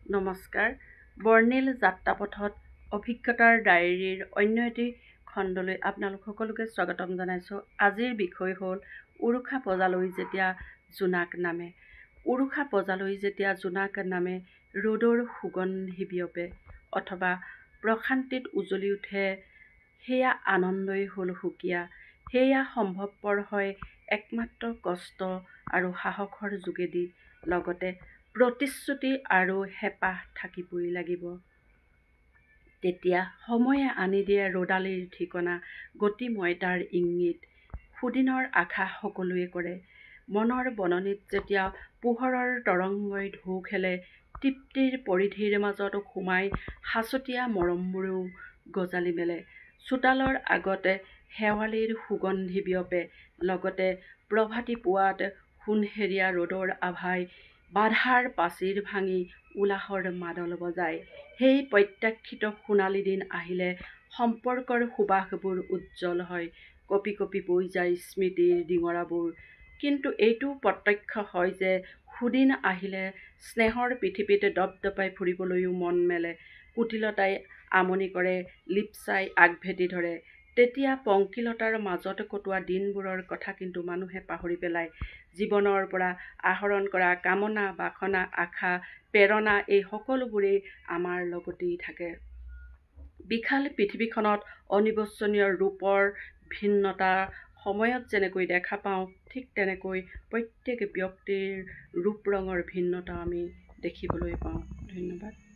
নমস্কাৰ। বৰ্ণিল যাত্ৰাপথত অভিজ্ঞতাৰ ডায়েৰীৰ অন্য এটি খণ্ডলৈ আপোনালোক সকলোকে স্বাগতম জনাইছোঁ। আজিৰ বিষয় হ'ল উৰুষা পজালৈ যেতিয়া জোনাক নামে। উৰুষা পজালৈ যেতিয়া জোনাক নামে, ৰ'দৰ সুগন্ধি বিয়পে অথবা প্ৰশান্তিত উজ্বলি উঠে, সেয়া আনন্দই হ'ল সুকীয়া। সেয়া সম্ভৱপৰ হয় একমাত্ৰ কষ্ট আৰু সাহসৰ যোগেদি, লগতে প্ৰতিশ্ৰুতি আৰু হেঁপাহ থাকিবই লাগিব। তেতিয়া সময়ে আনি দিয়ে ৰ'দালিৰ ঠিকনা, গতিময় তাৰ ইংগিত, সুদিনৰ আশা সকলোৱে কৰে। মনৰ বননিত যেতিয়া পোহৰৰ তৰংগই ঢৌ খেলে, তৃপ্তিৰ পৰিধিৰ মাজত সোমাই সাঁচতীয়া মৰমবোৰেও গজালি মেলে। চোতালৰ আগতে শেৱালিৰ সুগন্ধি বিয়পে, লগতে প্ৰভাতী পুৱাত সোণসেৰীয়া ৰ'দৰ আভাই বাধাৰ পাচিৰ ভাঙি উলাহৰ মাদল বজায়। সেই প্ৰত্যাশিত সোণালী দিন আহিলে সম্পৰ্কৰ সুবাসবোৰ উজ্জ্বল হয়, কঁপি কঁপি বৈ যায় স্মৃতিৰ ডিঙৰাবোৰ। কিন্তু এইটোও প্ৰত্যক্ষ হয় যে সুদিন আহিলে স্নেহৰ পৃথিৱীত দপদপাই ফুৰিবলৈও মন মেলে। কুটিলতাই আমনি কৰে, লিপচাই আগভেটি ধৰে। তেতিয়া পংকিলতাৰ মাজত কটোৱা দিনবোৰৰ কথা কিন্তু মানুহে পাহৰি পেলায়। জীৱনৰ পৰা আহৰণ কৰা কামনা, বাসনা, আশা, প্ৰেৰণা এই সকলোবোৰেই আমাৰ লগতেই থাকে। বিশাল পৃথিৱীখনত অনিৰ্বচনীয় ৰূপৰ ভিন্নতা সময়ত যেনেকৈ দেখা পাওঁ, ঠিক তেনেকৈ প্ৰত্যেক ব্যক্তিৰ ৰূপ ৰঙৰ ভিন্নতা আমি দেখিবলৈ পাওঁ। ধন্যবাদ।